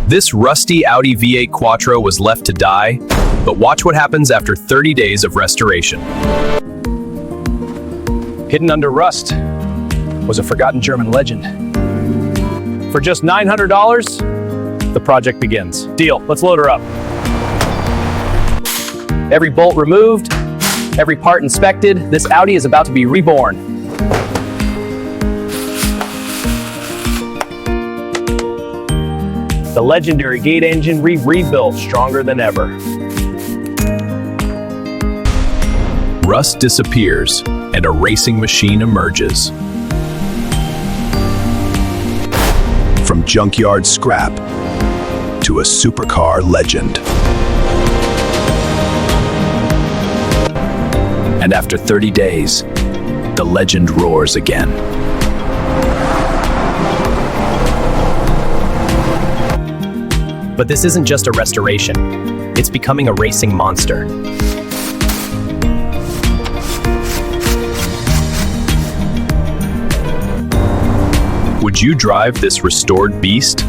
This rusty Audi V8 Quattro was left to die, but watch what happens after 30 days of restoration. Hidden under rust was a forgotten German legend. For just $900, the project begins. Deal, let's load her up. Every bolt removed, every part inspected, this Audi is about to be reborn. The legendary gate engine rebuilt stronger than ever. Rust disappears, and a racing machine emerges. From junkyard scrap to a supercar legend. And after 30 days, the legend roars again. But this isn't just a restoration. It's becoming a racing monster. Would you drive this restored beast?